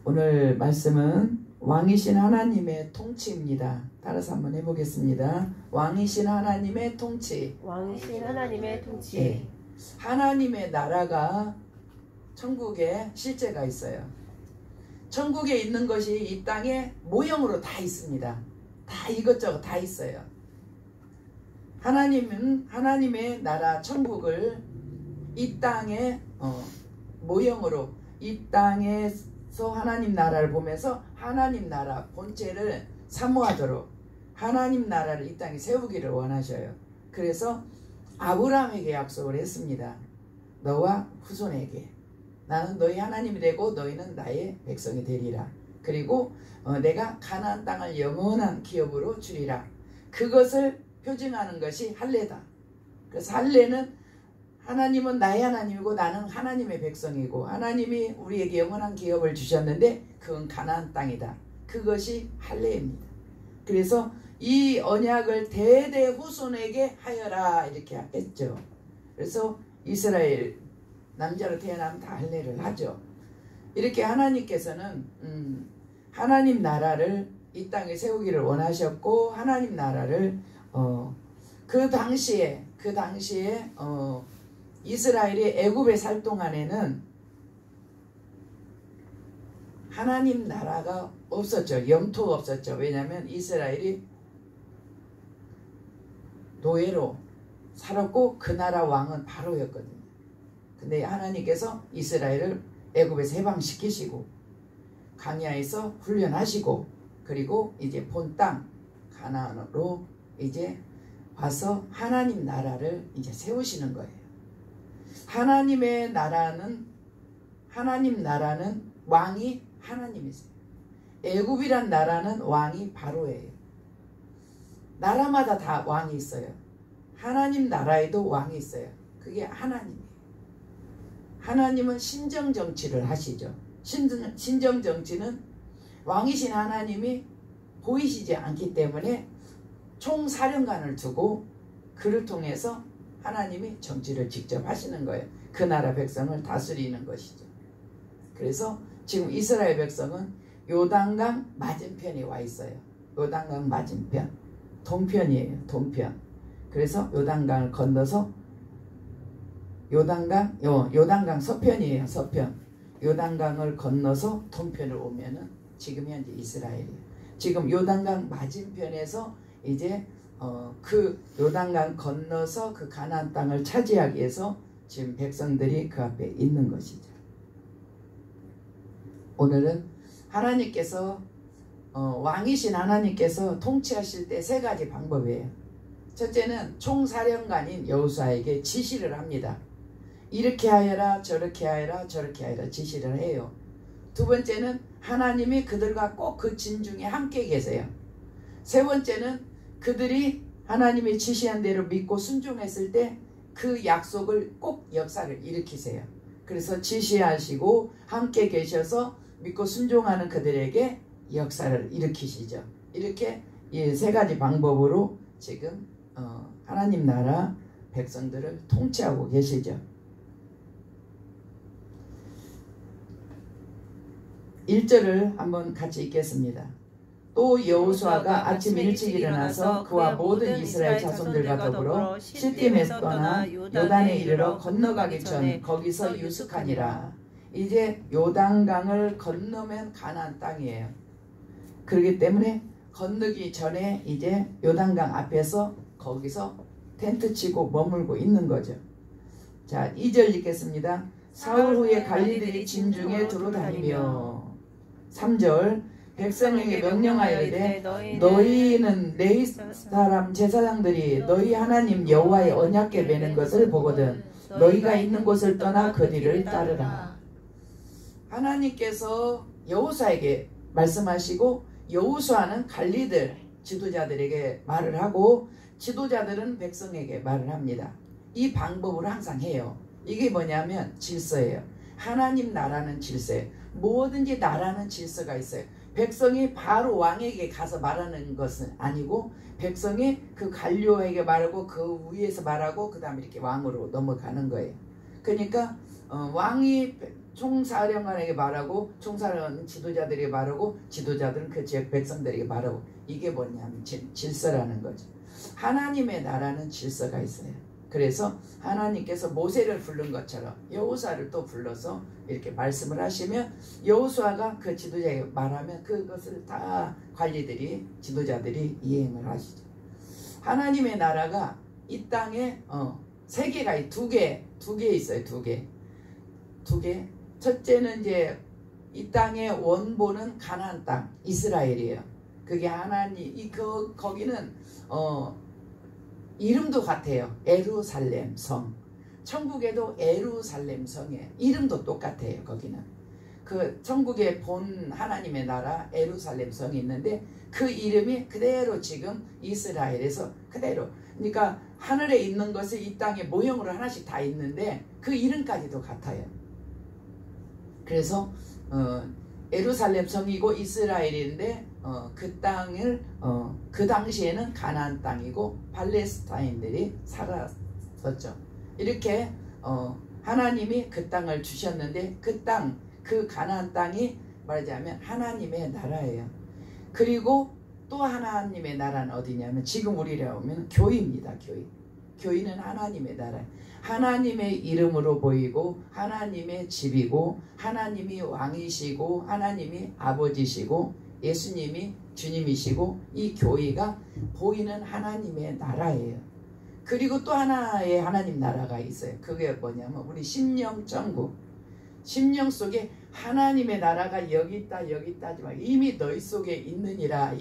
오늘 말씀은 왕이신 하나님의 통치입니다. 따라서 한번 해보겠습니다. 왕이신 하나님의 통치. 왕이신 하나님의 통치. 예. 하나님의 나라가 천국에 실제가 있어요. 천국에 있는 것이 이 땅에 모형으로 다 있습니다. 다 이것저것 다 있어요. 하나님은 하나님의 나라 천국을 이 땅에 모형으로 이 땅에서 하나님 나라를 보면서 하나님 나라 본체를 사모하도록 하나님 나라를 이 땅에 세우기를 원하셔요. 그래서 아브라함에게 약속을 했습니다. 너와 후손에게 나는 너희 하나님이 되고 너희는 나의 백성이 되리라. 그리고 내가 가나안 땅을 영원한 기업으로 주리라. 그것을 표징하는 것이 할례다. 그래서 할례는 하나님은 나의 하나님이고 나는 하나님의 백성이고 하나님이 우리에게 영원한 기업을 주셨는데 그건 가나안 땅이다. 그것이 할례입니다. 그래서 이 언약을 대대 후손에게 하여라 이렇게 했죠. 그래서 이스라엘 남자로 태어나면 다 할례를 하죠. 이렇게 하나님께서는 하나님 나라를 이 땅에 세우기를 원하셨고 하나님 나라를 그 당시에 이스라엘이 애굽에 살 동안에는 하나님 나라가 없었죠. 영토가 없었죠. 왜냐하면 이스라엘이 노예로 살았고 그 나라 왕은 바로였거든요. 근데 하나님께서 이스라엘을 애굽에서 해방시키시고 광야에서 훈련하시고 그리고 이제 본 땅 가나안으로 이제 와서 하나님 나라를 이제 세우시는 거예요. 하나님 나라는 왕이 하나님이세요. 애굽이란 나라는 왕이 바로예요. 나라마다 다 왕이 있어요. 하나님 나라에도 왕이 있어요. 그게 하나님이에요. 하나님은 신정정치를 하시죠. 신정정치는 왕이신 하나님이 보이시지 않기 때문에 총사령관을 두고 그를 통해서 하나님이 정치를 직접 하시는 거예요. 그 나라 백성을 다스리는 것이죠. 그래서 지금 이스라엘 백성은 요단강 맞은편에 와 있어요. 요단강 맞은편. 동편이에요. 동편. 그래서 요단강을 건너서 요단강 서편이에요. 서편. 요단강을 건너서 동편을 오면은 지금 현재 이스라엘이에요. 지금 요단강 맞은편에서 이제 그 요단강 건너서 그 가나안 땅을 차지하기 위해서 지금 백성들이 그 앞에 있는 것이죠. 오늘은 하나님께서 왕이신 하나님께서 통치하실 때 세 가지 방법이에요. 첫째는 총사령관인 여호수아에게 지시를 합니다. 이렇게 하여라 저렇게 하여라 저렇게 하여라 지시를 해요. 두 번째는 하나님이 그들과 꼭 그 진중에 함께 계세요. 세 번째는 그들이 하나님이 지시한 대로 믿고 순종했을 때 그 약속을 꼭 역사를 일으키세요. 그래서 지시하시고 함께 계셔서 믿고 순종하는 그들에게 역사를 일으키시죠. 이렇게 이 세 가지 방법으로 지금 하나님 나라 백성들을 통치하고 계시죠. 1절을 한번 같이 읽겠습니다. 또 여호수아가 아침 일찍 일어나서 그와 모든 이스라엘 자손들과 더불어 시딤에서 떠나 요단에 이르러 건너가기 전 거기서 유숙하니라. 이제 요단강을 건너면 가나안 땅이에요. 그렇기 때문에 건너기 전에 이제 요단강 앞에서 거기서 텐트 치고 머물고 있는 거죠. 자, 2절 읽겠습니다. 사흘 후에 갈리들이 진중에 두루 다니며 3절 백성에게 명령하여 이르되 너희는 레위 사람 제사장들이 너희 하나님 여호와의 언약궤 매는 것을 보거든 너희가 있는 곳을 떠나 그 뒤를 따르라. 하나님께서 여호수아에게 말씀하시고 여호수아는 갈리들 지도자들에게 말을 하고 지도자들은 백성에게 말을 합니다. 이 방법으로 항상 해요. 이게 뭐냐면 질서예요. 하나님 나라는 질서예요. 뭐든지 나라는 질서가 있어요. 백성이 바로 왕에게 가서 말하는 것은 아니고 백성이 그 관료에게 말하고 그 위에서 말하고 그 다음에 이렇게 왕으로 넘어가는 거예요. 그러니까 왕이 총사령관에게 말하고 총사령관은 지도자들에게 말하고 지도자들은 그 지역 백성들에게 말하고 이게 뭐냐면 질서라는 거죠. 하나님의 나라는 질서가 있어요. 그래서 하나님께서 모세를 부른 것처럼 여호수아를 또 불러서 이렇게 말씀을 하시면 여호수아가 그 지도자에게 말하면 그것을 다 관리들이 지도자들이 이행을 하시죠. 하나님의 나라가 이 땅에 세 개가 두 개 있어요. 두 개. 첫째는 이제 이 땅의 원본은 가나안 땅 이스라엘이에요. 그게 하나님 거기는 이름도 같아요. 예루살렘 성. 천국에도 예루살렘 성이에요. 이름도 똑같아요. 거기는 그 천국에 본 하나님의 나라 예루살렘 성이 있는데 그 이름이 그대로 지금 이스라엘에서 그대로, 그러니까 하늘에 있는 것이 이 땅에 모형으로 하나씩 다 있는데 그 이름까지도 같아요. 그래서 예루살렘 성이고 이스라엘인데 그 땅을 그 당시에는 가나안 땅이고 팔레스타인들이 살았었죠. 이렇게 하나님이 그 땅을 주셨는데 그 땅, 그 가나안 땅이 말하자면 하나님의 나라예요. 그리고 또 하나님의 나라는 어디냐면 지금 우리가 오면 교회입니다. 교회는 하나님의 나라. 하나님의 이름으로 보이고 하나님의 집이고 하나님이 왕이시고 하나님이 아버지시고 예수님이 주님이시고 이 교회가 보이는 하나님의 나라예요. 그리고 또 하나의 하나님 나라가 있어요. 그게 뭐냐면 우리 심령 천국. 심령 속에 하나님의 나라가 여기 있다 하지만 이미 너희 속에 있느니라.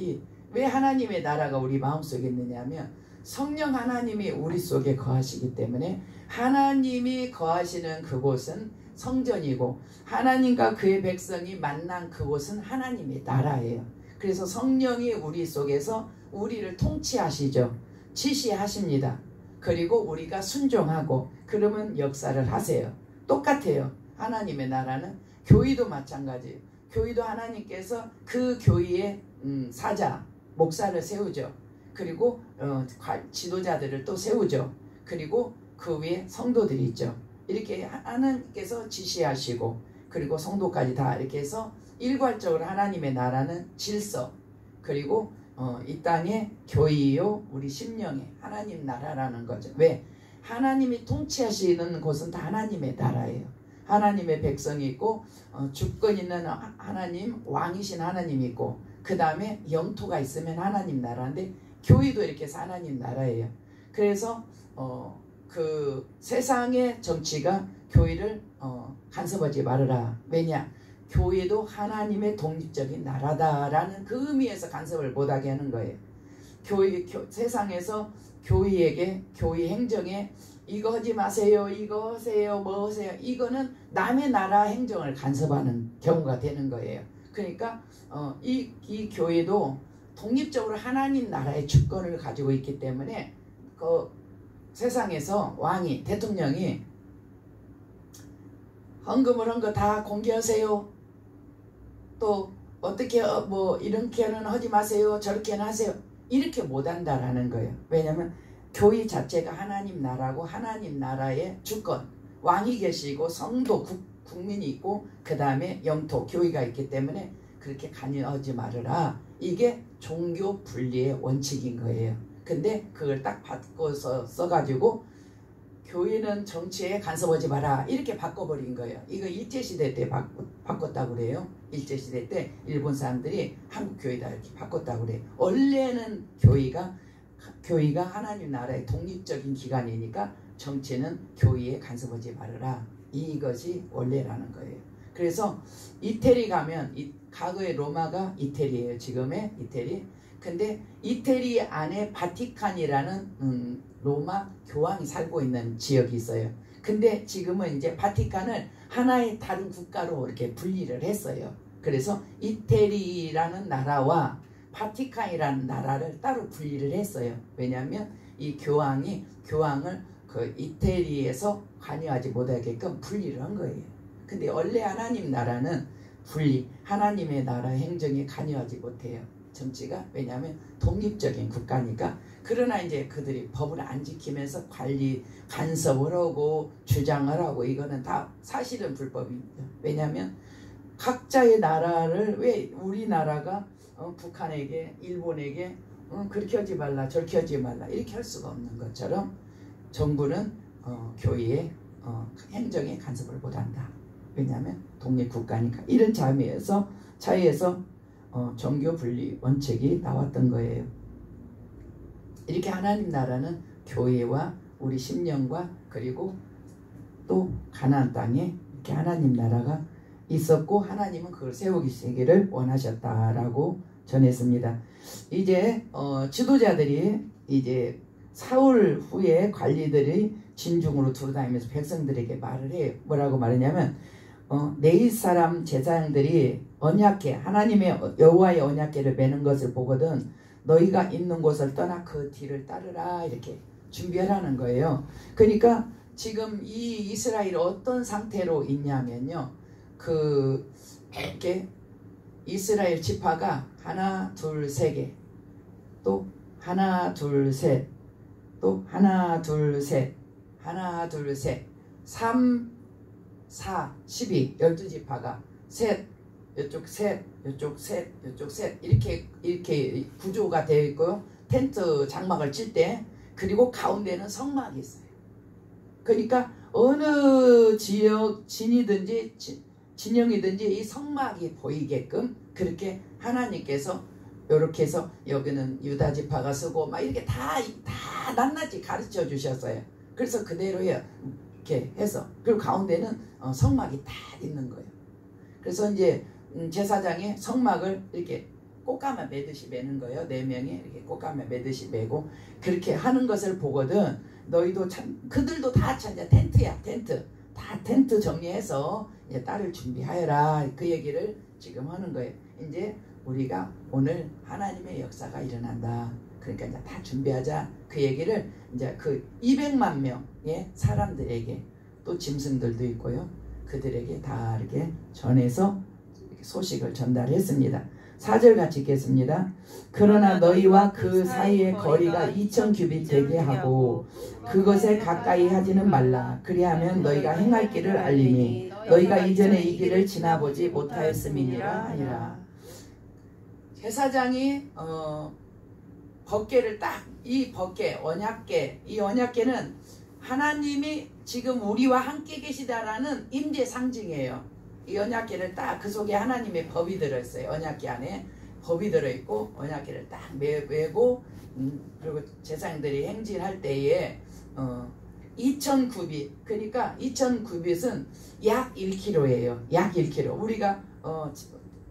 왜 하나님의 나라가 우리 마음속에 있느냐면 성령 하나님이 우리 속에 거하시기 때문에 하나님이 거하시는 그곳은 성전이고 하나님과 그의 백성이 만난 그곳은 하나님의 나라예요. 그래서 성령이 우리 속에서 우리를 통치하시죠. 지시하십니다. 그리고 우리가 순종하고 그러면 역사를 하세요. 똑같아요. 하나님의 나라는 교회도 마찬가지예요. 교회도 하나님께서 그 교회의 사자, 목사를 세우죠. 그리고 지도자들을 또 세우죠. 그리고 그 위에 성도들이 있죠. 이렇게 하나님께서 지시하시고 그리고 성도까지 다 이렇게 해서 일괄적으로 하나님의 나라는 질서, 그리고 이 땅의 교회요 우리 심령의 하나님 나라라는 거죠. 왜? 하나님이 통치하시는 곳은 다 하나님의 나라예요. 하나님의 백성이 있고 주권 있는 하나님, 왕이신 하나님이 있고 그 다음에 영토가 있으면 하나님 나라인데 교회도 이렇게 해서 하나님 나라예요. 그래서 그 세상의 정치가 교회를 간섭하지 말아라. 왜냐? 교회도 하나님의 독립적인 나라다라는 그 의미에서 간섭을 못하게 하는 거예요. 세상에서 교회에게, 교회 행정에 이거 하지 마세요, 이거 하세요, 뭐 하세요, 이거는 남의 나라 행정을 간섭하는 경우가 되는 거예요. 그러니까 이 교회도 독립적으로 하나님 나라의 주권을 가지고 있기 때문에 그 세상에서 왕이, 대통령이 헌금을 한 거 다 공개하세요. 또 어떻게 뭐 이렇게는 하지 마세요, 저렇게는 하세요, 이렇게 못한다라는 거예요. 왜냐하면 교회 자체가 하나님 나라고 하나님 나라의 주권, 왕이 계시고 성도, 국민이 있고 그 다음에 영토, 교회가 있기 때문에 그렇게 관여하지 말아라. 이게 종교 분리의 원칙인 거예요. 근데 그걸 딱 바꿔서 써가지고 교회는 정치에 간섭하지 마라 이렇게 바꿔버린 거예요. 이거 일제시대 때 바꿨다고 그래요. 일제시대 때 일본 사람들이 한국 교회다 이렇게 바꿨다고 그래요. 원래는 교회가 하나님 나라의 독립적인 기관이니까 정치는 교회에 간섭하지 말아라. 이것이 원래라는 거예요. 그래서 이태리 가면 과거의 로마가 이태리예요. 지금의 이태리. 근데 이태리 안에 바티칸이라는 로마 교황이 살고 있는 지역이 있어요. 근데 지금은 이제 바티칸을 하나의 다른 국가로 이렇게 분리를 했어요. 그래서 이태리라는 나라와 바티칸이라는 나라를 따로 분리를 했어요. 왜냐하면 이 교황을 그 이태리에서 관여하지 못하게끔 분리를 한 거예요. 근데 원래 하나님 나라는 하나님의 나라 행정에 관여하지 못해요. 정치가. 왜냐하면 독립적인 국가니까. 그러나 이제 그들이 법을 안 지키면서 관리 간섭을 하고 주장을 하고 이거는 다 사실은 불법입니다. 왜냐하면 각자의 나라를 왜 우리나라가 북한에게 일본에게 그렇게 하지 말라 저렇게 하지 말라 이렇게 할 수가 없는 것처럼 정부는 교회의 행정에 간섭을 못한다. 왜냐하면 독립국가니까. 이런 자유에서 종교 분리 원칙이 나왔던 거예요. 이렇게 하나님 나라는 교회와 우리 심령과 그리고 또 가나안 땅에 이렇게 하나님 나라가 있었고 하나님은 그걸 세우기를 원하셨다라고 전했습니다. 이제 지도자들이 이제 사울 후에 관리들이 진중으로 두루다니면서 백성들에게 말을 해요. 뭐라고 말하냐면 내 이스라엘 제사장들이 언약궤 하나님의 여호와의 언약궤를 매는 것을 보거든 너희가 있는 곳을 떠나 그 뒤를 따르라 이렇게 준비하라는 거예요. 그러니까 지금 이 이스라엘이 어떤 상태로 있냐면요. 이렇게 이스라엘 지파가 하나 둘 세 개 또 하나 둘 셋 또 하나 둘 셋 하나 둘 셋 3 4 12 12지파가 셋 이쪽 셋 이쪽 셋 이쪽 셋 이렇게 구조가 되어 있고요. 텐트 장막을 칠 때 그리고 가운데는 성막이 있어요. 그러니까 어느 지역 진영이든지 이 성막이 보이게끔 그렇게 하나님께서 이렇게 해서 여기는 유다 지파가 쓰고 막 이렇게 다 낱낱이 가르쳐 주셨어요. 그래서 그대로 이렇게 해서 그리고 가운데는 성막이 다 있는 거예요. 그래서 이제 제사장이 성막을 이렇게 꽃가마 매듯이 매는 거예요. 4명이 이렇게 꽃가마 매듯이 매고 그렇게 하는 것을 보거든 너희도 참 그들도 다 이제 텐트야. 다 텐트 정리해서 이제 딸을 준비하여라. 그 얘기를 지금 하는 거예요. 이제 우리가 오늘 하나님의 역사가 일어난다. 그러니까 이제 다 준비하자. 그 얘기를 이제 그 200만 명의 사람들에게 또 짐승들도 있고요. 그들에게 다 이렇게 전해서 소식을 전달했습니다. 4절 같이 읽겠습니다. 그러나 너희와 그 사이의 거리가 2000규빗 되게 하고 그것에 가까이 하지는 말라. 그리하면 너희가 행할 길을 알리니 너희가 이전에 이 길을 지나보지 못하였음이니라 하니라. 제사장이 법궤를 딱 이 법궤 언약궤 이 언약궤는 하나님이 지금 우리와 함께 계시다라는 임재 상징이에요. 이 언약궤를 딱 그 속에 하나님의 법이 들어있어요. 언약궤 안에 법이 들어있고 언약궤를 딱 메고 그리고 제사장들이 행진할 때에 2000규빗 그러니까 2000규빗은 약 1km예요. 약 1km. 우리가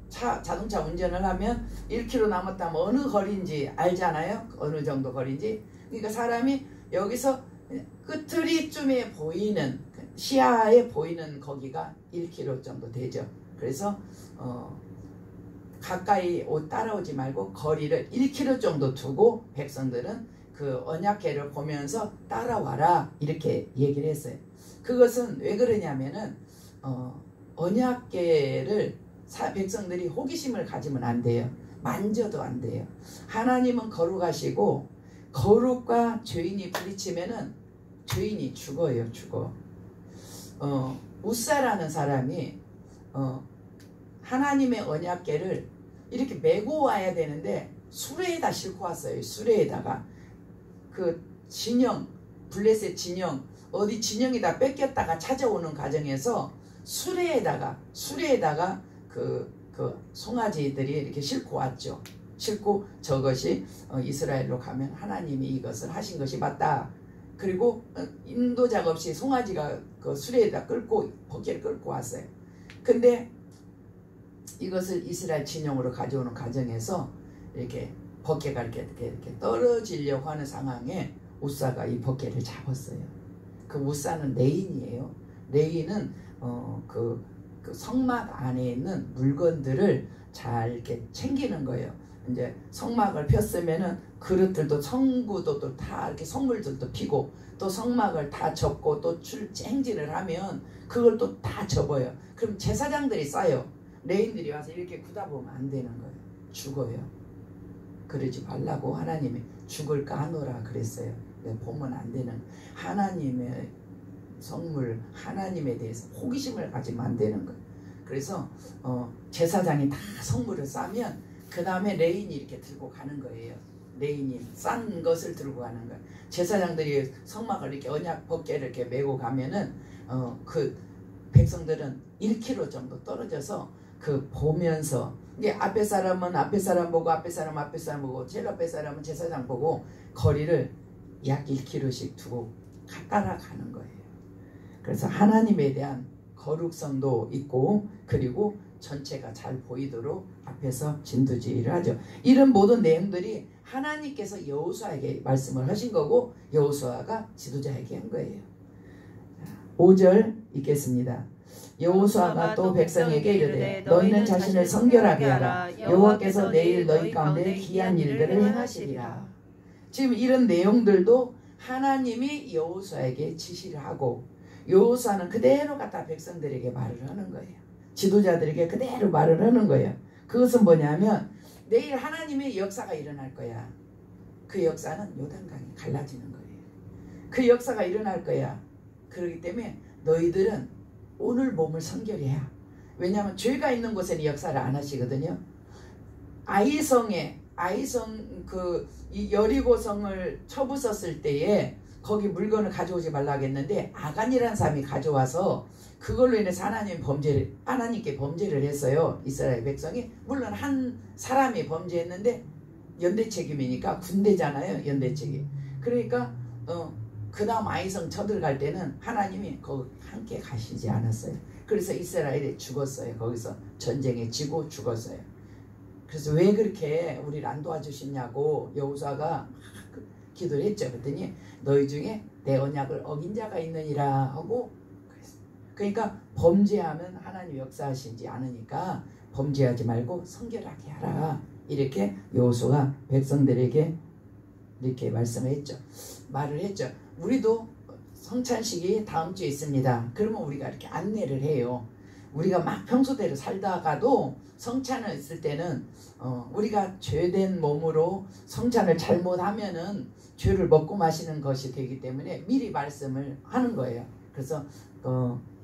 자동차 운전을 하면 1km 남았다면 어느 거리인지 알잖아요. 어느 정도 거리인지. 그러니까 사람이 여기서 끝트리쯤에 보이는 시야에 보이는 거기가 1km 정도 되죠. 그래서 가까이 따라오지 말고 거리를 1km 정도 두고 백성들은 그 언약궤를 보면서 따라와라 이렇게 얘기를 했어요. 그것은 왜 그러냐면은 언약궤를 백성들이 호기심을 가지면 안 돼요. 만져도 안 돼요. 하나님은 거룩하시고 거룩과 죄인이 부딪히면은 죄인이 죽어요. 죽어. 우사라는 사람이 하나님의 언약궤를 이렇게 메고 와야 되는데 수레에다 싣고 왔어요. 수레에다가 그 진영 블레셋 진영 어디 진영이다 뺏겼다가 찾아오는 과정에서 수레에다가 그 송아지들이 이렇게 싣고 왔죠. 싣고 저것이 이스라엘로 가면 하나님이 이것을 하신 것이 맞다. 그리고 인도자가 없이 송아지가 그 수레에다 끌고 법궤를 끌고 왔어요. 근데 이것을 이스라엘 진영으로 가져오는 과정에서 이렇게 법궤가 이렇게 떨어지려고 하는 상황에 우사가 이 법궤를 잡았어요. 그 우사는 레인이에요. 레인은 그 성막 안에 있는 물건들을 잘 이렇게 챙기는 거예요. 이제 성막을 폈으면은 그릇들도 성구도 다 이렇게 선물들도 피고 또 성막을 다 접고 또 행진을 하면 그걸 또 다 접어요. 그럼 제사장들이 싸요. 레인들이 와서 이렇게 구다 보면 안 되는 거예요. 죽어요. 그러지 말라고 하나님이 죽을까 하노라 그랬어요. 보면 안 되는 하나님의 성물, 하나님에 대해서 호기심을 가지면 안 되는 거예요. 그래서 제사장이 다 성물을 싸면 그 다음에 레인이 이렇게 들고 가는 거예요. 레인이 싼 것을 들고 가는 거예요. 제사장들이 성막을 이렇게 언약 법궤를 이렇게 메고 가면은 그 백성들은 1km 정도 떨어져서 그 보면서 이게 앞에 사람은 앞에 사람 보고 앞에 사람 앞에 사람 보고 제일 앞에 사람은 제사장 보고 거리를 약 1km씩 두고 따라가는 거예요. 그래서 하나님에 대한 거룩성도 있고 그리고 전체가 잘 보이도록 앞에서 진두지휘를 하죠. 이런 모든 내용들이 하나님께서 여호수아에게 말씀을 하신 거고 여호수아가 지도자에게 한 거예요. 5절 읽겠습니다. 여호수아가 또 백성에게 이르되 너희는 자신을 성결하게 하라. 여호와께서 내일 너희 가운데 기이한 일들을 행하시리라. 지금 이런 내용들도 하나님이 여호수아에게 지시를 하고 여호수아는 그대로 갖다 백성들에게 말을 하는 거예요. 지도자들에게 그대로 말을 하는 거예요. 그것은 뭐냐면 내일 하나님의 역사가 일어날 거야. 그 역사는 요단강이 갈라지는 거예요. 그 역사가 일어날 거야. 그렇기 때문에 너희들은 오늘 몸을 성결해야. 왜냐하면 죄가 있는 곳에는 역사를 안 하시거든요. 아이성 그 여리고성을 쳐부쉈을 때에 거기 물건을 가져오지 말라고 했는데 아간이라는 사람이 가져와서 그걸로 인해서 하나님께 범죄를 했어요. 이스라엘 백성이. 물론 한 사람이 범죄했는데 연대 책임이니까 군대잖아요. 연대 책임. 그러니까 그 다음 아이성 쳐들어갈 때는 하나님이 거기 함께 가시지 않았어요. 그래서 이스라엘이 죽었어요. 거기서 전쟁에 지고 죽었어요. 그래서 왜 그렇게 우리를 안 도와주시냐고 여호수아가 기도를 했죠. 그랬더니 너희 중에 내 언약을 어긴 자가 있느니라 하고 그랬어요. 그러니까 범죄하면 하나님 역사하시지 않으니까 범죄하지 말고 성결하게 하라. 이렇게 여호수아가 백성들에게 이렇게 말씀을 했죠. 말을 했죠. 우리도 성찬식이 다음 주에 있습니다. 그러면 우리가 이렇게 안내를 해요. 우리가 막 평소대로 살다가도 성찬을 있을 때는 우리가 죄된 몸으로 성찬을 잘못하면은 죄를 먹고 마시는 것이 되기 때문에 미리 말씀을 하는 거예요. 그래서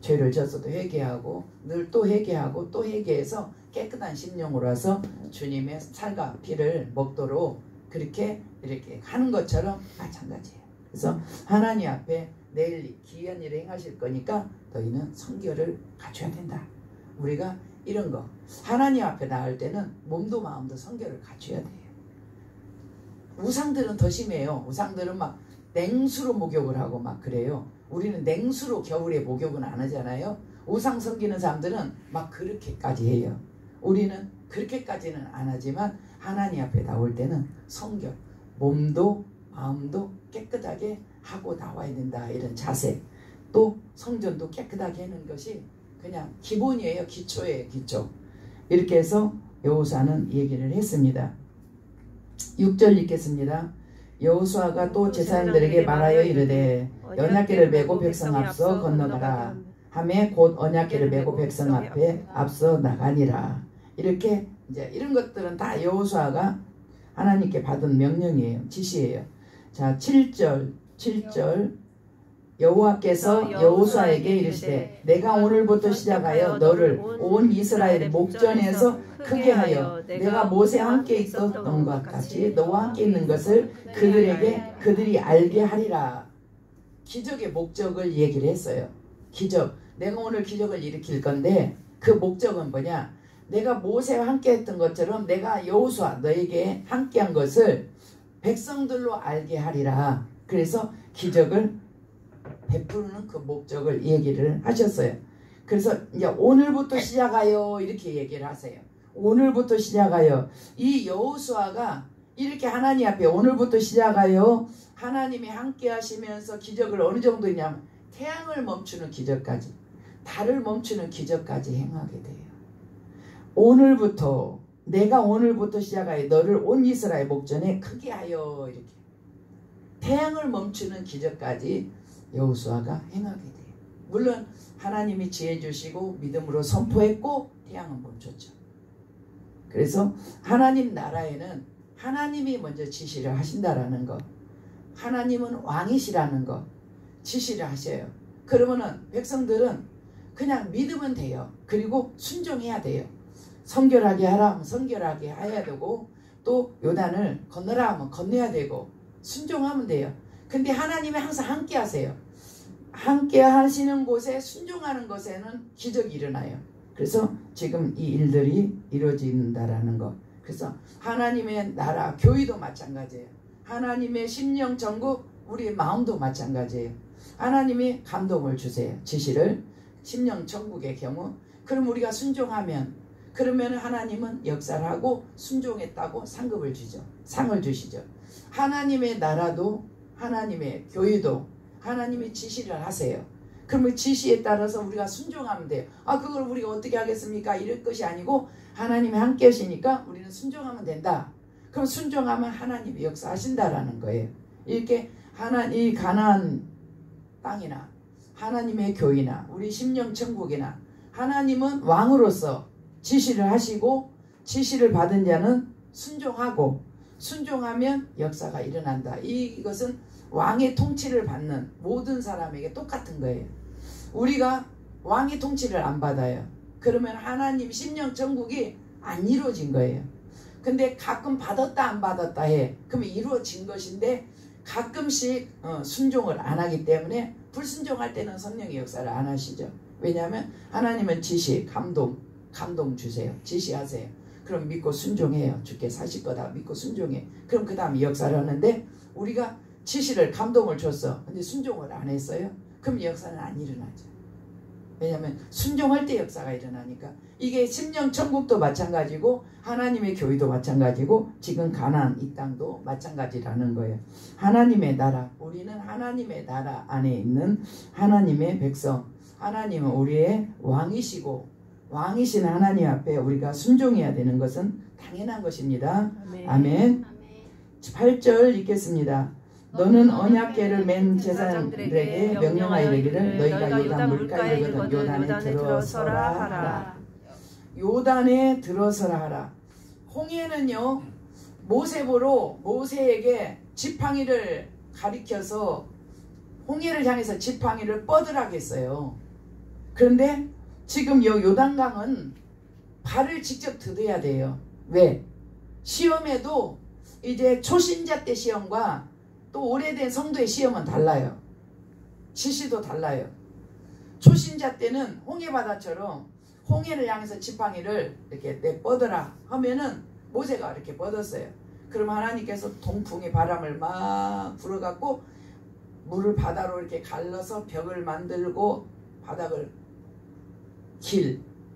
죄를 졌어도 회개하고 늘 또 회개하고 또 회개해서 깨끗한 심령으로 와서 주님의 살과 피를 먹도록 그렇게 이렇게 하는 것처럼 마찬가지예요. 그래서 하나님 앞에 내일 기이한 일을 행하실 거니까 너희는 성결을 갖춰야 된다. 우리가 이런 거 하나님 앞에 나갈 때는 몸도 마음도 성결을 갖춰야 돼요. 우상들은 더 심해요. 우상들은 막 냉수로 목욕을 하고 막 그래요. 우리는 냉수로 겨울에 목욕은 안 하잖아요. 우상 섬기는 사람들은 막 그렇게까지 해요. 우리는 그렇게까지는 안 하지만 하나님 앞에 나올 때는 성결, 몸도 마음도 깨끗하게 하고 나와야 된다. 이런 자세. 또 성전도 깨끗하게 하는 것이 그냥 기본이에요. 기초예요. 기초. 이렇게 해서 여호수아는 얘기를 했습니다. 6절 읽겠습니다. 여호수아가 또 제사장들에게 말하여 이르되 언약궤를 메고 백성 앞서 건너가라 하매 곧 언약궤를 메고 백성 앞에 앞서 나가니라. 이렇게 이제 이런 것들은 다 여호수아가 하나님께 받은 명령이에요. 지시예요. 자, 7절 여호와께서 여호수아에게 이르시되 내가 오늘부터 시작하여 너를 온 이스라엘 목전에서 크게 하여 내가 모세와 함께 있었던 것 같이 너와 함께 있는 것을 그들이 알게 하리라. 기적의 목적을 얘기를 했어요. 기적. 내가 오늘 기적을 일으킬 건데 그 목적은 뭐냐? 내가 모세와 함께 했던 것처럼 내가 여호수아 너에게 함께 한 것을 백성들로 알게 하리라. 그래서 기적을 베푸는 그 목적을 얘기를 하셨어요. 그래서 이제 오늘부터 시작하여 이렇게 얘기를 하세요. 오늘부터 시작하여 이 여호수아가 이렇게 하나님 앞에 오늘부터 시작하여 하나님이 함께 하시면서 기적을 어느 정도 있냐면 태양을 멈추는 기적까지 달을 멈추는 기적까지 행하게 돼요. 오늘부터 내가 오늘부터 시작하여 너를 온 이스라엘 목전에 크게 하여 이렇게 태양을 멈추는 기적까지 여호수아가 행하게 돼요. 물론 하나님이 지혜 주시고 믿음으로 선포했고 태양은 멈췄죠. 그래서 하나님 나라에는 하나님이 먼저 지시를 하신다라는 거. 하나님은 왕이시라는 거 지시를 하셔요. 그러면은 백성들은 그냥 믿으면 돼요. 그리고 순종해야 돼요. 성결하게 하라 하면 성결하게 해야 되고, 또 요단을 건너라 하면 건너야 되고, 순종하면 돼요. 근데 하나님이 항상 함께 하세요. 함께 하시는 곳에, 순종하는 것에는 기적이 일어나요. 그래서 지금 이 일들이 이루어진다라는 거. 그래서 하나님의 나라, 교회도 마찬가지예요. 하나님의 심령 전국, 우리의 마음도 마찬가지예요. 하나님이 감동을 주세요. 지시를. 심령 천국의 경우, 그럼 우리가 순종하면, 그러면 하나님은 역사를 하고 순종했다고 상급을 주죠. 상을 주시죠. 하나님의 나라도, 하나님의 교회도 하나님이 지시를 하세요. 그러면 지시에 따라서 우리가 순종하면 돼요. 아, 그걸 우리가 어떻게 하겠습니까? 이럴 것이 아니고 하나님이 함께 하시니까 우리는 순종하면 된다. 그럼 순종하면 하나님이 역사하신다라는 거예요. 이렇게 이 가나안 땅이나 하나님의 교회나 우리 심령 천국이나 하나님은 왕으로서 지시를 하시고, 지시를 받은 자는 순종하고, 순종하면 역사가 일어난다. 이것은 왕의 통치를 받는 모든 사람에게 똑같은 거예요. 우리가 왕의 통치를 안 받아요. 그러면 하나님 심령 천국이 안 이루어진 거예요. 근데 가끔 받았다 안 받았다 해. 그러면 이루어진 것인데 가끔씩 순종을 안 하기 때문에 불순종할 때는 성령의 역사를 안 하시죠. 왜냐하면 하나님은 지시, 감동 주세요. 지시하세요. 그럼 믿고 순종해요. 주께 사실 거다 믿고 순종해. 그럼 그 다음에 역사를 하는데, 우리가 지시를, 감동을 줬어. 근데 순종을 안 했어요. 그럼 역사는 안 일어나죠. 왜냐하면 순종할 때 역사가 일어나니까. 이게 심령 천국도 마찬가지고 하나님의 교회도 마찬가지고 지금 가나안 이 땅도 마찬가지라는 거예요. 하나님의 나라, 우리는 하나님의 나라 안에 있는 하나님의 백성, 하나님은 우리의 왕이시고, 왕이신 하나님 앞에 우리가 순종해야 되는 것은 당연한 것입니다. 아멘. 아멘. 8절 읽겠습니다. 너는 언약궤를 맨 제사장들에게 명령하여 이르기를 너희가 요단 물가에 이르거든 요단에 들어서라 하라. 요단에 들어서라 하라. 홍해는요, 모세보로 모세에게 지팡이를 가리켜서 홍해를 향해서 지팡이를 뻗으라고 했어요. 그런데 지금 요단강은 발을 직접 디뎌야 돼요. 왜? 시험에도 이제 초신자 때 시험과 또 오래된 성도의 시험은 달라요. 지시도 달라요. 초신자 때는 홍해바다처럼 홍해를 향해서 지팡이를 이렇게 뻗어라 하면은 모세가 이렇게 뻗었어요. 그럼 하나님께서 동풍의 바람을 막 불어갖고 물을 바다로 이렇게 갈라서 벽을 만들고 바닥을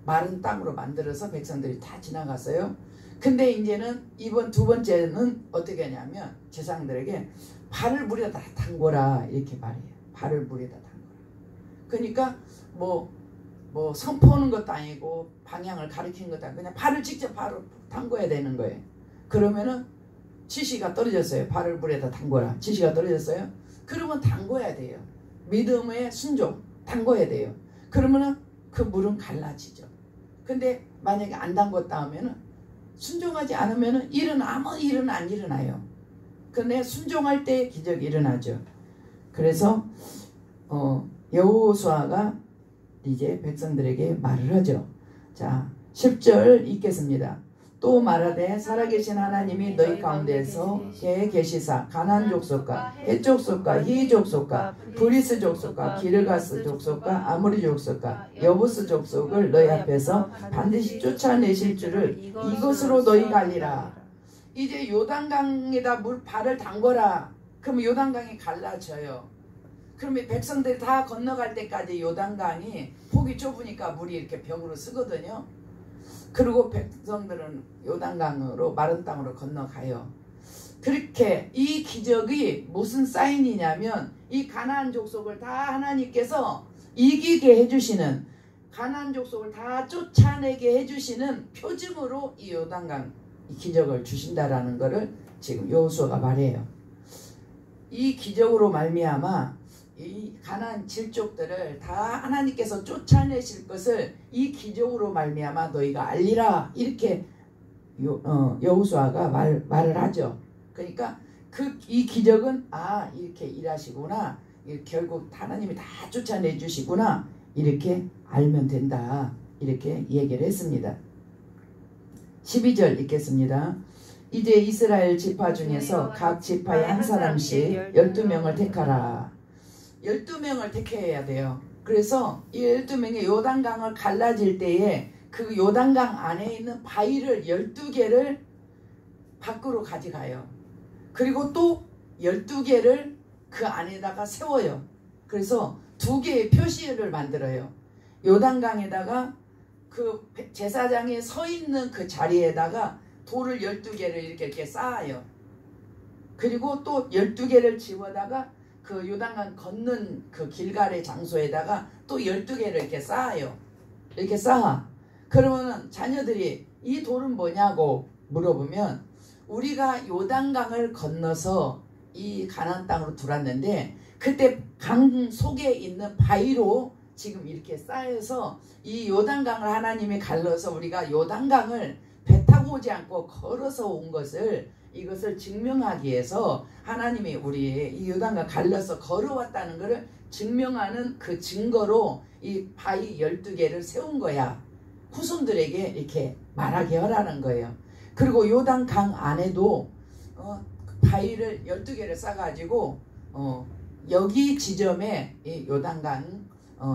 마른 땅으로 만들어서 백성들이 다 지나갔어요. 근데 이제는 이번 두 번째는 어떻게 하냐면 제사장들에게 발을 물에다 담궈라 이렇게 말해요. 발을 물에다 담궈라. 그러니까 뭐 선포하는 것도 아니고 방향을 가리키는 것도 아니고 그냥 발을 직접 바로 담궈야 되는 거예요. 그러면은 지시가 떨어졌어요. 발을 물에다 담궈라. 지시가 떨어졌어요. 그러면 담궈야 돼요. 믿음의 순종 담궈야 돼요. 그러면은 그 물은 갈라지죠. 근데 만약에 안 담궜다 하면은 순종하지 않으면은 아무 일은 안 일어나요. 근데 순종할 때 기적이 일어나죠. 그래서 여호수아가 이제 백성들에게 말을 하죠. 자, 10절 읽겠습니다. 또 말하되 살아계신 하나님이 너희 가운데서 계시사 가나안 족속과 헷 족속과 히 족속과 브리스 족속과 기르가스 족속과 아모리 족속과 여부스 족속을 너희 앞에서 반드시 쫓아내실 줄을 이것으로 너희가 알리라. 이제 요단강에다 발을 담궈라. 그럼 요단강이 갈라져요. 그러면 백성들이 다 건너갈 때까지 요단강이 폭이 좁으니까 물이 이렇게 벽으로 쓰거든요. 그리고 백성들은 요단강으로 마른 땅으로 건너가요. 그렇게 이 기적이 무슨 사인이냐면 이 가나안 족속을 다 하나님께서 이기게 해주시는, 가나안 족속을 다 쫓아내게 해주시는 표징으로 이 요단강 이 기적을 주신다라는 것을 지금 여호수아가 말해요. 이 기적으로 말미암아 이 가나안 칠족들을 다 하나님께서 쫓아내실 것을 이 기적으로 말미암아 너희가 알리라 이렇게 여호수아가 말을 하죠. 그러니까 이 기적은 이렇게 일하시구나. 결국 하나님이 다 쫓아내 주시구나. 이렇게 알면 된다. 이렇게 얘기를 했습니다. 12절 읽겠습니다. 이제 이스라엘 지파 중에서 각 지파에 한 사람씩 12명을 택하라. 12명을 택해야 돼요. 그래서 이 12명의 요단강을 갈라질 때에 그 요단강 안에 있는 바위를 12개를 밖으로 가져가요. 그리고 또 12개를 그 안에다가 세워요. 그래서 2개의 표시를 만들어요. 요단강에다가 그 제사장이 서 있는 그 자리에다가 돌을 12개를 이렇게 쌓아요. 그리고 또 12개를 집어다가 그 요단강 걷는 그 길갈의 장소에다가 또 12개를 이렇게 쌓아요. 이렇게 쌓아. 그러면은 자녀들이 이 돌은 뭐냐고 물어보면 우리가 요단강을 건너서 이 가나안 땅으로 들어왔는데 그때 강 속에 있는 바위로 지금 이렇게 쌓여서 이 요단강을 하나님이 갈라서 우리가 요단강을 배 타고 오지 않고 걸어서 온 것을 이것을 증명하기 위해서 하나님이 우리 이 요단강 갈라서 걸어왔다는 것을 증명하는 그 증거로 이 바위 12개를 세운 거야. 후손들에게 이렇게 말하게 하라는 거예요. 그리고 요단강 안에도 바위를 12개를 쌓아가지고 여기 지점에 이 요단강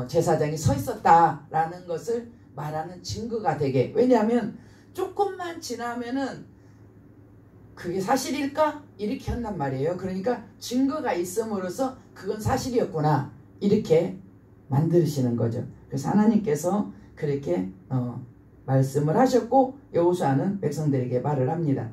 제사장이 서 있었다라는 것을 말하는 증거가 되게. 왜냐하면 조금만 지나면은 그게 사실일까? 이렇게 한단 말이에요. 그러니까 증거가 있음으로써 그건 사실이었구나 이렇게 만드시는 거죠. 그래서 하나님께서 그렇게 말씀을 하셨고 여호수아는 백성들에게 말을 합니다.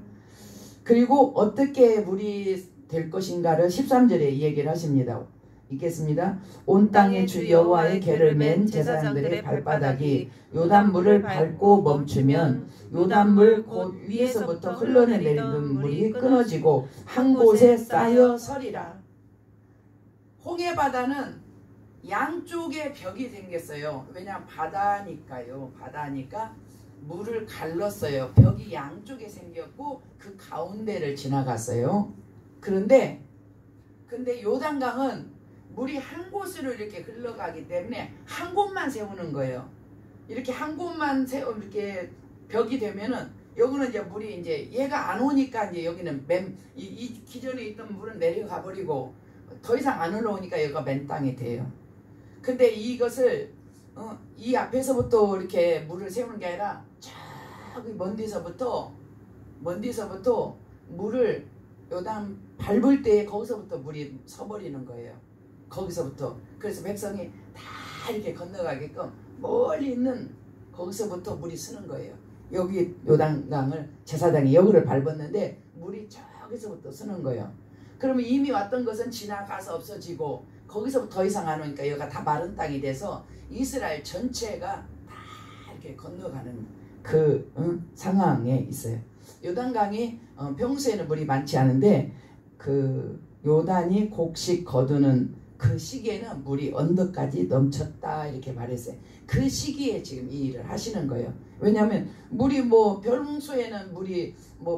그리고 어떻게 물이 될 것인가를 13절에 얘기를 하십니다. 읽겠습니다. 온 땅의 주 여호와의 궤를 맨 제사장들의 발바닥이 요단물을 밟고 멈추면 요단물 곧 위에서부터 흘러내리는 물이 끊어지고 한 곳에 쌓여 서리라. 홍해바다는 양쪽에 벽이 생겼어요. 왜냐하면 바다니까요. 바다니까 물을 갈랐어요. 벽이 양쪽에 생겼고 그 가운데를 지나갔어요. 근데 요단강은 물이 한 곳으로 이렇게 흘러가기 때문에 한 곳만 세우는 거예요. 이렇게 한 곳만 이렇게 벽이 되면은 여기는 이제 물이 이제 얘가 안 오니까 이제 여기는 이 기존에 있던 물은 내려가 버리고 더 이상 안 올라오니까 여기가 맨 땅이 돼요. 근데 이것을 이 앞에서부터 이렇게 물을 세우는 게 아니라 저기 먼 데서부터 물을 요단 밟을 때 거기서부터 물이 서버리는 거예요. 거기서부터. 그래서 백성이 다 이렇게 건너가게끔 멀리 있는 거기서부터 물이 쓰는 거예요. 여기 요단강을 제사장이 여기를 밟았는데 물이 저기서부터 쓰는 거예요. 그러면 이미 왔던 것은 지나가서 없어지고 거기서부터 더 이상 안 오니까 여기가 다 마른 땅이 돼서 이스라엘 전체가 다 이렇게 건너가는 그 상황에 있어요. 요단강이 평소에는 물이 많지 않은데 그 요단이 곡식 거두는 그 시기에는 물이 언덕까지 넘쳤다 이렇게 말했어요. 그 시기에 지금 이 일을 하시는 거예요. 왜냐하면 물이 평소에는 물이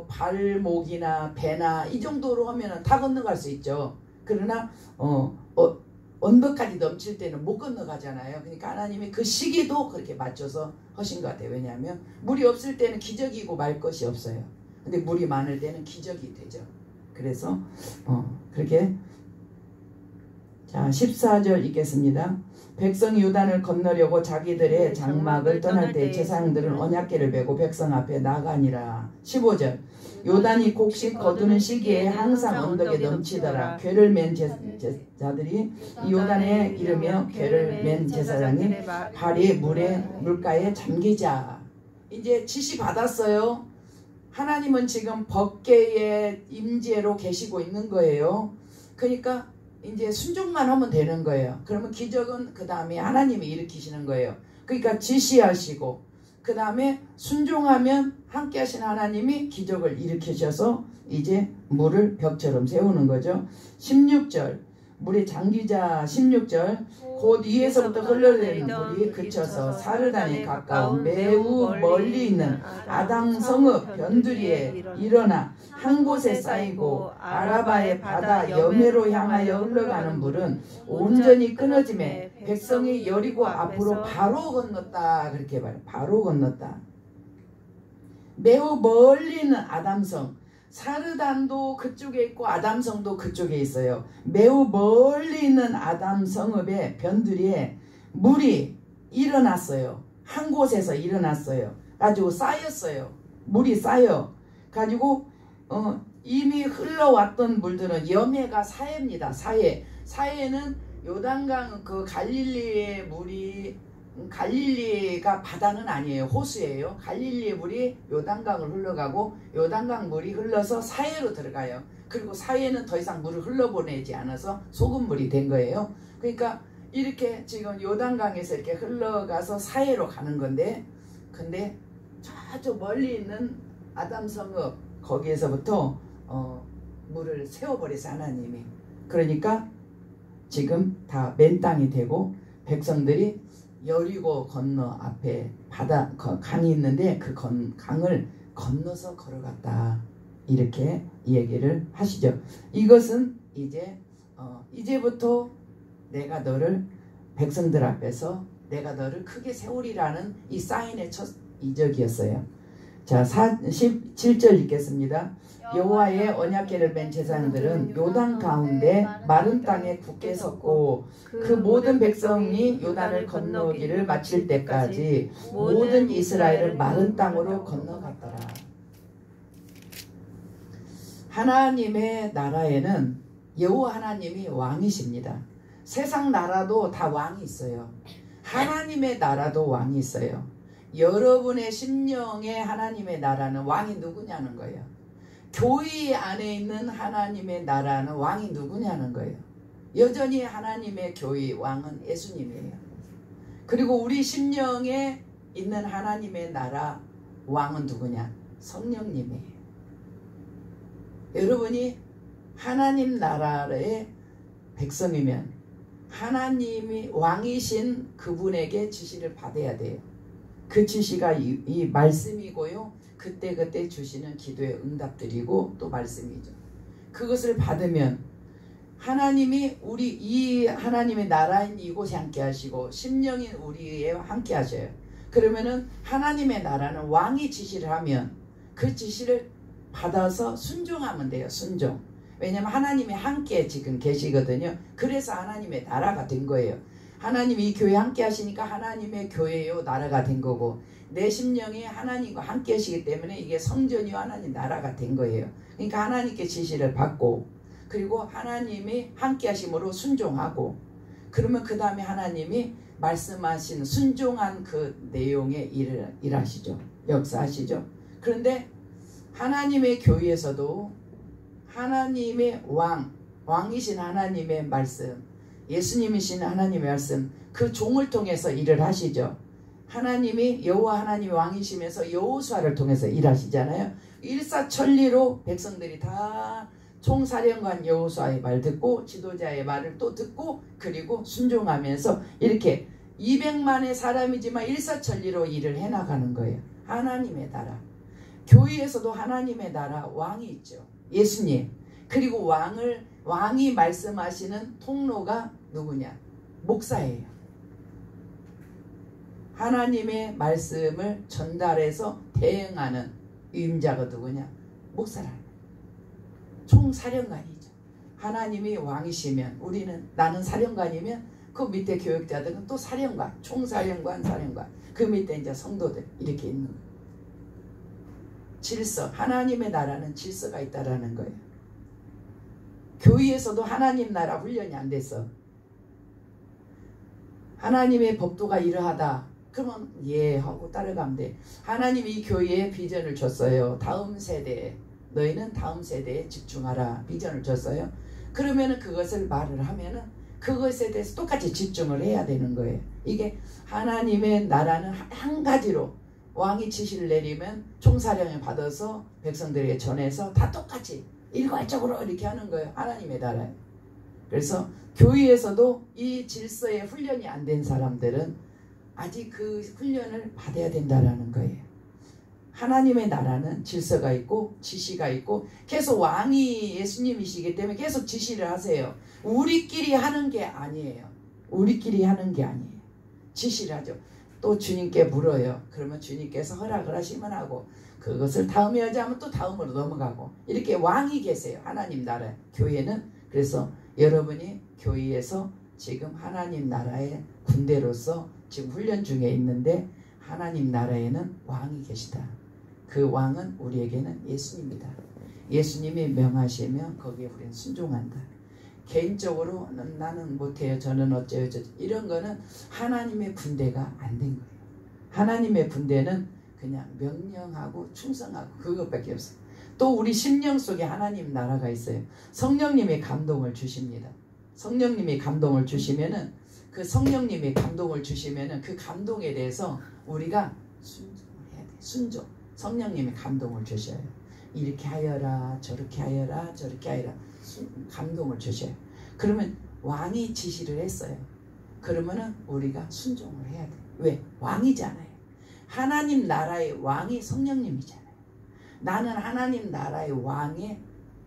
발목이나 배나 이 정도로 하면은 다 건너갈 수 있죠. 그러나 언덕까지 넘칠 때는 못 건너가잖아요. 그러니까 하나님이 그 시기도 그렇게 맞춰서 하신 것 같아요. 왜냐하면 물이 없을 때는 기적이고 말 것이 없어요. 근데 물이 많을 때는 기적이 되죠. 그래서 그렇게 자 14절 읽겠습니다. 백성이 요단을 건너려고 자기들의 장막을 떠날 때 제사장들은 언약궤를 메고 백성 앞에 나가니라. 15절 요단이 곡식 거두는 시기에 항상 언덕에 넘치더라. 궤를 맨 제사들이 이 요단에 이르며 궤를 맨 제사장이 발이 물가에 잠기자. 이제 지시 받았어요. 하나님은 지금 법궤의 임재로 계시고 있는 거예요. 그러니까 이제 순종만 하면 되는 거예요. 그러면 기적은 그 다음에 하나님이 일으키시는 거예요. 그러니까 지시하시고 그 다음에 순종하면 함께 하신 하나님이 기적을 일으키셔서 이제 물을 벽처럼 세우는 거죠. 16절 물의 장기자 16절 곧 위에서부터 흘러내리는 물이 그쳐서 사르단에 가까운 매우 멀리 있는 아담 성읍 변두리에 일어나 한 곳에 쌓이고 아라바의 바다 여매로 향하여 흘러가는 물은 온전히 끊어짐에 백성이 여리고 앞으로 바로 건넜다. 그렇게 말해요. 바로 건넜다. 매우 멀리 있는 아담성, 사르단도 그쪽에 있고 아담성도 그쪽에 있어요. 매우 멀리 있는 아담성읍의 변두리에 물이 일어났어요. 한 곳에서 일어났어요. 가지고 쌓였어요. 물이 쌓여 가지고 이미 흘러왔던 물들은 여매가 사해입니다. 사해. 사해는 요단강 그 갈릴리의 물이, 갈릴리가 바다는 아니에요. 호수예요. 갈릴리의 물이 요단강을 흘러가고 요단강 물이 흘러서 사해로 들어가요. 그리고 사해는 더 이상 물을 흘러보내지 않아서 소금물이 된 거예요. 그러니까 이렇게 지금 요단강에서 이렇게 흘러가서 사해로 가는 건데, 근데 저쪽 멀리 있는 아담 성읍 거기에서부터 물을 세워버려서 하나님이, 그러니까 지금 다 맨 땅이 되고 백성들이 여리고 건너 앞에 바다 강이 있는데 그 강을 건너서 걸어갔다. 이렇게 얘기를 하시죠. 이것은 이제부터 내가 너를 백성들 앞에서 내가 너를 크게 세우리라는 이 사인의 첫 이적이었어요. 자, 17절 읽겠습니다. 여호와의 언약궤를 맨 제사장들은 요단 가운데 마른 땅에 굳게 섰고 그 모든 백성이 요단을 건너기를 마칠 때까지 모든 이스라엘은 마른 땅으로 건너갔더라. 하나님의 나라에는 여호와 하나님이 왕이십니다. 세상 나라도 다 왕이 있어요. 하나님의 나라도 왕이 있어요. 여러분의 심령에 하나님의 나라는 왕이 누구냐는 거예요. 교회 안에 있는 하나님의 나라는 왕이 누구냐는 거예요. 여전히 하나님의 교회 왕은 예수님이에요. 그리고 우리 심령에 있는 하나님의 나라 왕은 누구냐? 성령님이에요. 여러분이 하나님 나라의 백성이면 하나님이 왕이신 그분에게 지시를 받아야 돼요. 그 지시가 이 말씀이고요. 그때그때 주시는 기도의 응답들이고 또 말씀이죠. 그것을 받으면 하나님이 이 하나님의 나라인 이곳에 함께 하시고 심령인 우리에 함께 하셔요. 그러면은 하나님의 나라는 왕이 지시를 하면 그 지시를 받아서 순종하면 돼요. 순종. 왜냐하면 하나님이 함께 지금 계시거든요. 그래서 하나님의 나라가 된 거예요. 하나님이 이 교회 함께 하시니까 하나님의 교회요 나라가 된 거고, 내 심령이 하나님과 함께 하시기 때문에 이게 성전이요 하나님 나라가 된 거예요. 그러니까 하나님께 지시를 받고, 그리고 하나님이 함께 하심으로 순종하고, 그러면 그 다음에 하나님이 말씀하신 순종한 그 내용의 일을 일하시죠. 역사하시죠. 그런데 하나님의 교회에서도 하나님의 왕이신 하나님의 말씀, 예수님이신 하나님의 말씀, 그 종을 통해서 일을 하시죠. 하나님이 여호와 하나님이 왕이시면서 여호수아를 통해서 일하시잖아요. 일사천리로 백성들이 다 총사령관 여호수아의 말 듣고 지도자의 말을 또 듣고 그리고 순종하면서 이렇게 200만의 사람이지만 일사천리로 일을 해나가는 거예요. 하나님의 나라. 교회에서도 하나님의 나라 왕이 있죠. 예수님. 그리고 왕이 말씀하시는 통로가 누구냐? 목사예요. 하나님의 말씀을 전달해서 대응하는 임자가 누구냐? 목사라. 총사령관이죠. 하나님이 왕이시면 나는 사령관이면 그 밑에 교육자들은 또 사령관, 총사령관, 사령관. 그 밑에 이제 성도들 이렇게 있는 거예요. 질서. 하나님의 나라는 질서가 있다라는 거예요. 교회에서도 하나님 나라 훈련이 안 됐어. 하나님의 법도가 이러하다. 그러면 예 하고 따라가면 돼. 하나님이 이 교회에 비전을 줬어요. 다음 세대에, 너희는 다음 세대에 집중하라. 비전을 줬어요. 그러면은 그것을 말을 하면은 그것에 대해서 똑같이 집중을 해야 되는 거예요. 이게 하나님의 나라는 한 가지로 왕이 지시를 내리면 총사령을 받아서 백성들에게 전해서 다 똑같이 일괄적으로 이렇게 하는 거예요. 하나님의 나라예요. 그래서 교회에서도 이 질서에 훈련이 안 된 사람들은 아직 그 훈련을 받아야 된다라는 거예요. 하나님의 나라는 질서가 있고 지시가 있고 계속 왕이 예수님이시기 때문에 계속 지시를 하세요. 우리끼리 하는 게 아니에요. 우리끼리 하는 게 아니에요. 지시를 하죠. 또 주님께 물어요. 그러면 주님께서 허락을 하시면 하고, 그것을 다음에 하자면 또 다음으로 넘어가고, 이렇게 왕이 계세요. 하나님 나라 교회는. 그래서 여러분이 교회에서 지금 하나님 나라의 군대로서 지금 훈련 중에 있는데, 하나님 나라에는 왕이 계시다. 그 왕은 우리에게는 예수님이다. 예수님이 명하시면 거기에 우리는 순종한다. 개인적으로 나는 못해요, 저는 어째요, 이런 거는 하나님의 군대가 안 된 거예요. 하나님의 군대는 그냥 명령하고 충성하고 그것밖에 없어요. 또 우리 심령 속에 하나님 나라가 있어요. 성령님이 감동을 주십니다. 성령님이 감동을 주시면은, 그 성령님이 감동을 주시면은 그 감동에 대해서 우리가 순종을 해야 돼요. 순종. 성령님이 감동을 주셔요. 이렇게 하여라, 저렇게 하여라, 저렇게 하여라. 감동을 주셔요. 그러면 왕이 지시를 했어요. 그러면은 우리가 순종을 해야 돼요. 왜? 왕이잖아요. 하나님 나라의 왕이 성령님이잖아요. 나는 하나님 나라의 왕의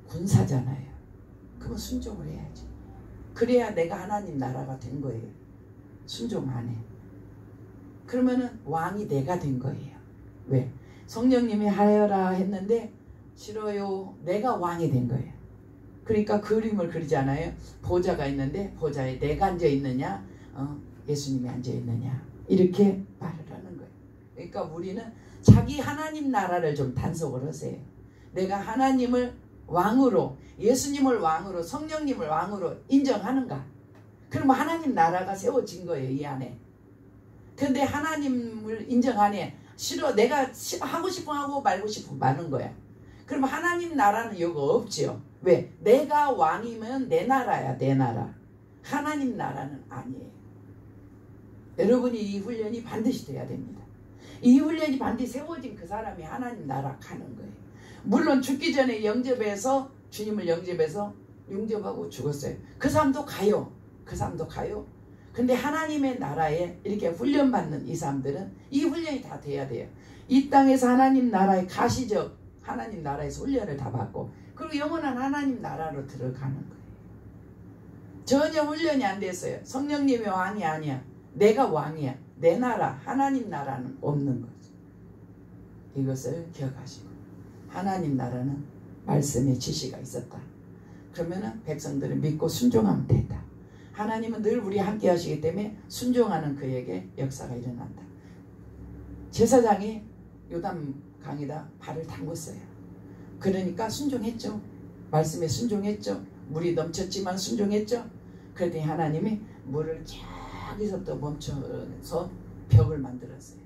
군사잖아요. 그럼 순종을 해야지. 그래야 내가 하나님 나라가 된 거예요. 순종 안 해. 그러면은 왕이 내가 된 거예요. 왜? 성령님이 하여라 했는데 싫어요. 내가 왕이 된 거예요. 그러니까 그림을 그리잖아요. 보좌가 있는데 보좌에 내가 앉아 있느냐, 예수님이 앉아 있느냐, 이렇게 말을 하는 거예요. 그러니까 우리는 자기 하나님 나라를 좀 단속을 하세요. 내가 하나님을 왕으로, 예수님을 왕으로, 성령님을 왕으로 인정하는가? 그러면 하나님 나라가 세워진 거예요, 이 안에. 근데 하나님을 인정 안 해. 싫어. 내가 하고 싶으면 하고 말고 싶으면 마는 거야. 그럼 하나님 나라는 여기 없지요. 왜? 내가 왕이면 내 나라야, 내 나라. 하나님 나라는 아니에요. 여러분이 이 훈련이 반드시 돼야 됩니다. 이 훈련이 반드시 세워진 그 사람이 하나님 나라 가는 거예요. 물론 죽기 전에 영접해서, 주님을 영접해서 영접하고 죽었어요. 그 사람도 가요. 그 사람도 가요. 근데 하나님의 나라에 이렇게 훈련받는 이 사람들은 이 훈련이 다 돼야 돼요. 이 땅에서 하나님 나라의 가시적 하나님 나라에서 훈련을 다 받고, 그리고 영원한 하나님 나라로 들어가는 거예요. 전혀 훈련이 안 됐어요. 성령님이 왕이 아니야. 내가 왕이야. 내 나라, 하나님 나라는 없는 거죠. 이것을 기억하시고, 하나님 나라는 말씀의 지시가 있었다. 그러면은 백성들을 믿고 순종하면 된다. 하나님은 늘 우리 함께 하시기 때문에 순종하는 그에게 역사가 일어난다. 제사장이 요단 강에다 발을 담궜어요. 그러니까 순종했죠. 말씀에 순종했죠. 물이 넘쳤지만 순종했죠. 그랬더니 하나님이 물을 저기서부터 멈춰서 벽을 만들었어요.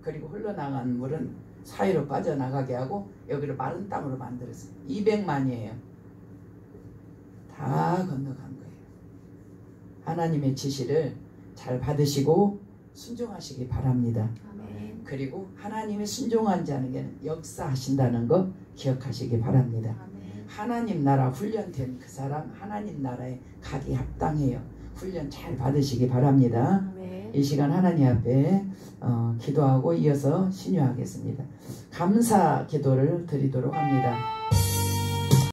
그리고 흘러나간 물은 사이로 빠져나가게 하고 여기를 마른 땅으로 만들었어요. 200만이에요. 다 건너간 거예요. 하나님의 지시를 잘 받으시고 순종하시기 바랍니다. 아멘. 그리고 하나님의 순종한 자에게는 역사하신다는 거 기억하시기 바랍니다. 아멘. 하나님 나라 훈련된 그 사람 하나님 나라에 가기 합당해요. 훈련 잘 받으시기 바랍니다. 아멘. 이 시간 하나님 앞에 기도하고 이어서 신유하겠습니다. 감사 기도를 드리도록 합니다.